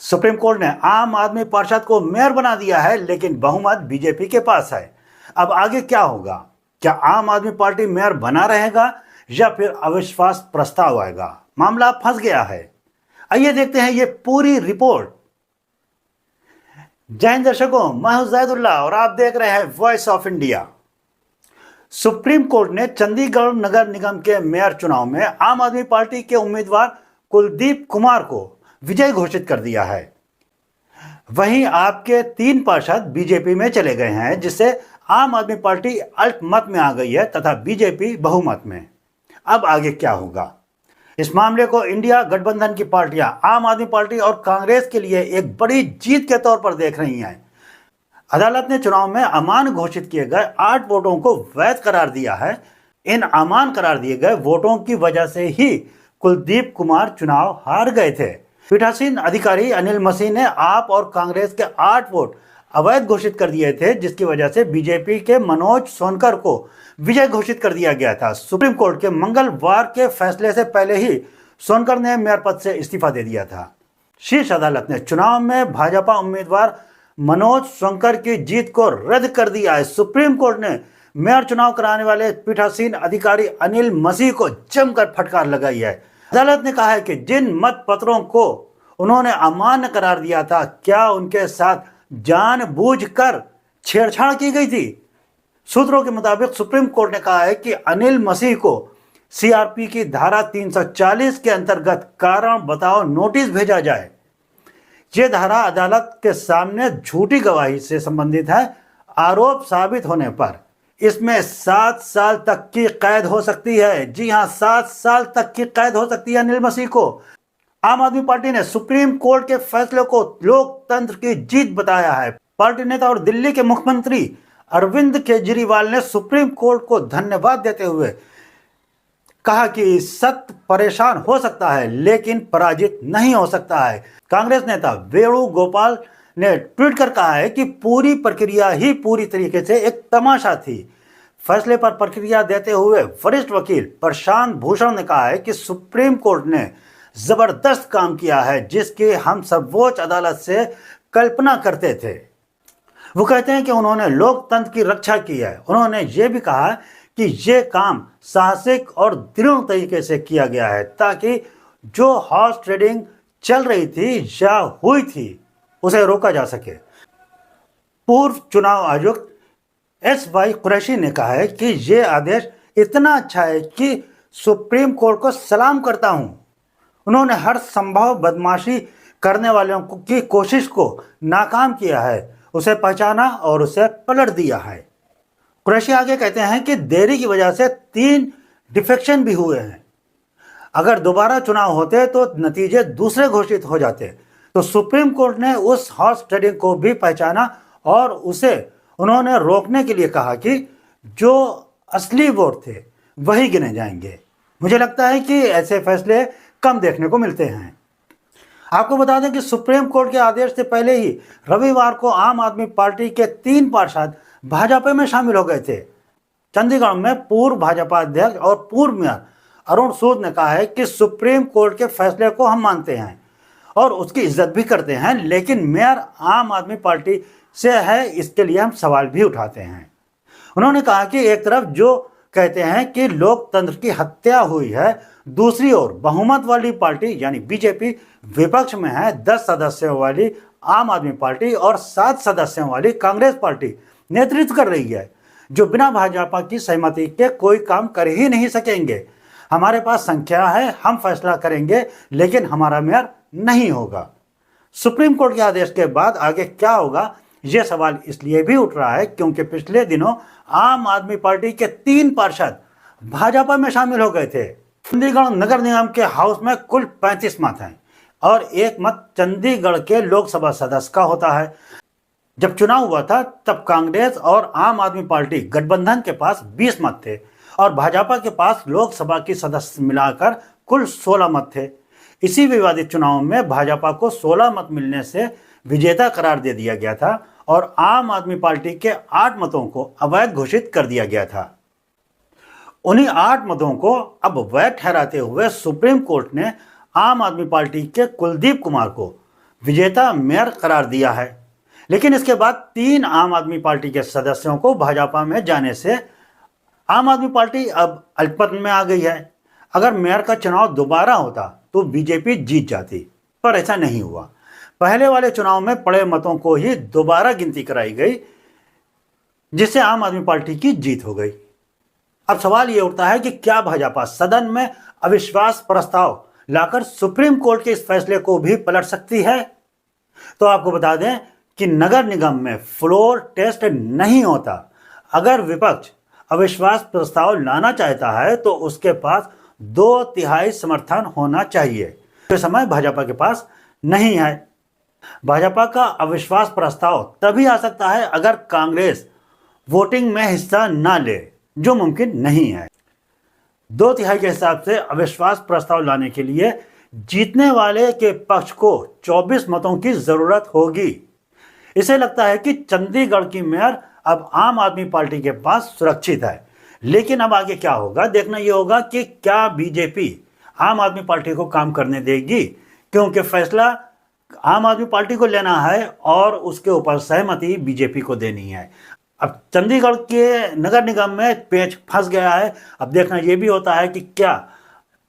Supreme court ने आम आदमी पार्षद को मेयर बना दिया है, लेकिन बहुमत बीजेपी के पास है। अब आगे क्या होगा? क्या आम आदमी पार्टी मेयर बना रहेगा या फिर अविश्वास प्रस्ताव आएगा? मामला फंस गया है। आइए देखते हैं ये पूरी रिपोर्ट। जय हिंद दर्शकों, मैं हूं जैदुल्ला और आप देख रहे हैं voice of India. Supreme court ने चंडीगढ़ नगर निगम के मेयर चुनाव में आम आदमी पार्टी के उम्मीदवार कुलदीप कुमार को विजयी घोषित कर दिया है। वहीं आपके 3 पार्षद बीजेपी में चले गए हैं, जिससे आम आदमी पार्टी अल्पमत में आ गई है तथा बीजेपी बहुमत में। अब आगे क्या होगा? इस मामले को इंडिया गठबंधन की पार्टियां आम आदमी पार्टी और कांग्रेस के लिए एक बड़ी जीत के तौर पर देख रही हैं। अदालत ने चुनाव में अमान्य घोषित किए गए 8 वोटों को वैध करार दिया है। इन अमान्य करार दिए गए वोटों की वजह से ही कुलदीप कुमार चुनाव हार गए थे। पीठासीन अधिकारी अनिल मसीह ने आप और कांग्रेस के 8 वोट अवैध घोषित कर दिए थे, जिसकी वजह से बीजेपी के मनोज सोनकर को विजय घोषित कर दिया गया था। सुप्रीम कोर्ट के मंगलवार के फैसले से पहले ही सोनकर ने मेयर पद से इस्तीफा दे दिया था। शीर्ष अदालत ने चुनाव में भाजपा उम्मीदवार मनोज सोनकर की जीत को रद्द कर दिया है। सुप्रीम कोर्ट ने मेयर चुनाव कराने वाले पीठासीन अधिकारी अनिल मसीह को जमकर फटकार लगाई है। अदालत ने कहा है कि जिन मत पत्रों को उन्होंने अमान्य करार दिया था, क्या उनके साथ जानबूझकर छेड़छाड़ की गई थी? सूत्रों के मुताबिक सुप्रीम कोर्ट ने कहा है कि अनिल मसीह को सीआरपी की धारा 340 के अंतर्गत कारण बताओ नोटिस भेजा जाए। यह धारा अदालत के सामने झूठी गवाही से संबंधित है। आरोप साबित होने पर इसमें 7 साल तक की कैद हो सकती है। जी हां, 7 साल तक की कैद हो सकती है अनिल मसीह को। आम आदमी पार्टी ने सुप्रीम कोर्ट के फैसले को लोकतंत्र की जीत बताया है। पार्टी नेता और दिल्ली के मुख्यमंत्री अरविंद केजरीवाल ने सुप्रीम कोर्ट को धन्यवाद देते हुए कहा कि सत्य परेशान हो सकता है लेकिन पराजित नहीं हो सकता है। कांग्रेस नेता वेणुगोपाल ने ट्वीट कर कहा है कि पूरी प्रक्रिया ही पूरी तरीके से एक तमाशा थी। फैसले पर प्रतिक्रिया देते हुए वरिष्ठ वकील प्रशांत भूषण ने कहा है कि सुप्रीम कोर्ट ने जबरदस्त काम किया है, जिसकी हम सर्वोच्च अदालत से कल्पना करते थे। वो कहते हैं कि उन्होंने लोकतंत्र की रक्षा की है। उन्होंने ये भी कहा कि ये काम साहसिक और दृढ़ तरीके से किया गया है ताकि जो हॉर्स ट्रेडिंग चल रही थी या हुई थी उसे रोका जा सके। पूर्व चुनाव आयुक्त एस.वाई. कुरैशी ने कहा है कि ये आदेश इतना अच्छा है कि सुप्रीम कोर्ट को सलाम करता हूं। उन्होंने हर संभव बदमाशी करने वालों की कोशिश को नाकाम किया है, उसे पहचाना और उसे पलट दिया है। कुरैशी आगे कहते हैं कि देरी की वजह से 3 डिफेक्शन भी हुए हैं। अगर दोबारा चुनाव होते तो नतीजे दूसरे घोषित हो जाते। तो सुप्रीम कोर्ट ने उस हॉर्स ट्रेडिंग को भी पहचाना और उसे उन्होंने रोकने के लिए कहा कि जो असली वोट थे वही गिने जाएंगे। मुझे लगता है कि ऐसे फैसले कम देखने को मिलते हैं। आपको बता दें कि सुप्रीम कोर्ट के आदेश से पहले ही रविवार को आम आदमी पार्टी के 3 पार्षद भाजपा में शामिल हो गए थे। चंडीगढ़ में पूर्व भाजपा अध्यक्ष और पूर्व मेयर अरुण सूद ने कहा है कि सुप्रीम कोर्ट के फैसले को हम मानते हैं और उसकी इज्जत भी करते हैं, लेकिन मेयर आम आदमी पार्टी से है, इसके लिए हम सवाल भी उठाते हैं। उन्होंने कहा कि एक तरफ जो कहते हैं कि लोकतंत्र की हत्या हुई है, दूसरी ओर बहुमत वाली पार्टी यानी बीजेपी विपक्ष में है। 10 सदस्यों वाली आम आदमी पार्टी और 7 सदस्यों वाली कांग्रेस पार्टी नेतृत्व कर रही है, जो बिना भाजपा की सहमति के कोई काम कर ही नहीं सकेंगे। हमारे पास संख्या है, हम फैसला करेंगे, लेकिन हमारा मेयर नहीं होगा। सुप्रीम कोर्ट के आदेश के बाद आगे क्या होगा, यह सवाल इसलिए भी उठ रहा है क्योंकि पिछले दिनों आम आदमी पार्टी के 3 पार्षद भाजपा में शामिल हो गए थे। चंडीगढ़ नगर निगम के हाउस में कुल 35 मत हैं और 1 मत चंडीगढ़ के लोकसभा सदस्य का होता है। जब चुनाव हुआ था तब कांग्रेस और आम आदमी पार्टी गठबंधन के पास 20 मत थे और भाजपा के पास लोकसभा की सदस्य मिलाकर कुल 16 मत थे। इसी विवादित चुनाव में भाजपा को 16 मत मिलने से विजेता करार दे दिया गया था और आम आदमी पार्टी के 8 मतों को अवैध घोषित कर दिया गया था। उन्हीं 8 मतों को अब वैध ठहराते हुए सुप्रीम कोर्ट ने आम आदमी पार्टी के कुलदीप कुमार को विजेता मेयर करार दिया है। लेकिन इसके बाद 3 आम आदमी पार्टी के सदस्यों को भाजपा में जाने से आम आदमी पार्टी अब अल्पमत में आ गई है। अगर मेयर का चुनाव दोबारा होता तो बीजेपी जीत जाती, पर ऐसा नहीं हुआ। पहले वाले चुनाव में पड़े मतों को ही दोबारा गिनती कराई गई, जिससे आम आदमी पार्टी की जीत हो गई। अब सवाल यह उठता है कि क्या भाजपा सदन में अविश्वास प्रस्ताव लाकर सुप्रीम कोर्ट के इस फैसले को भी पलट सकती है? तो आपको बता दें कि नगर निगम में फ्लोर टेस्ट नहीं होता। अगर विपक्ष अविश्वास प्रस्ताव लाना चाहता है तो उसके पास 2/3 समर्थन होना चाहिए। इस समय भाजपा के पास नहीं है। भाजपा का अविश्वास प्रस्ताव तभी आ सकता है अगर कांग्रेस वोटिंग में हिस्सा ना ले, जो मुमकिन नहीं है। 2/3 के हिसाब से अविश्वास प्रस्ताव लाने के लिए जीतने वाले के पक्ष को 24 मतों की जरूरत होगी। इसे लगता है कि चंडीगढ़ की मेयर अब आम आदमी पार्टी के पास सुरक्षित है। लेकिन अब आगे क्या होगा, देखना यह होगा कि क्या बीजेपी आम आदमी पार्टी को काम करने देगी, क्योंकि फैसला आम आदमी पार्टी को लेना है और उसके ऊपर सहमति बीजेपी को देनी है। अब चंडीगढ़ के नगर निगम में पेच फंस गया है। अब देखना यह भी होता है कि क्या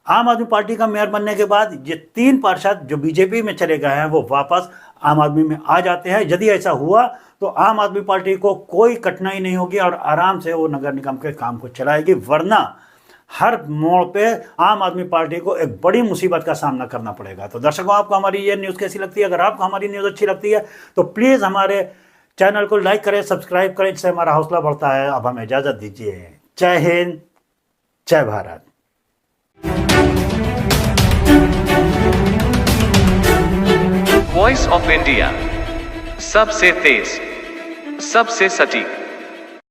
आम आदमी पार्टी का मेयर बनने के बाद ये 3 पार्षद जो बीजेपी में चले गए हैं वो वापस आम आदमी में आ जाते हैं। यदि ऐसा हुआ तो आम आदमी पार्टी को कोई कठिनाई नहीं होगी और आराम से वो नगर निगम के काम को चलाएगी, वरना हर मोड़ पे आम आदमी पार्टी को एक बड़ी मुसीबत का सामना करना पड़ेगा। तो दर्शकों, आपको हमारी ये न्यूज़ कैसी लगती है? अगर आपको हमारी न्यूज़ अच्छी लगती है तो प्लीज़ हमारे चैनल को लाइक करें, सब्सक्राइब करें, इससे हमारा हौसला बढ़ता है। अब हमें इजाज़त दीजिए। जय हिंद, जय भारत। वॉइस ऑफ इंडिया, सबसे तेज, सबसे सटीक।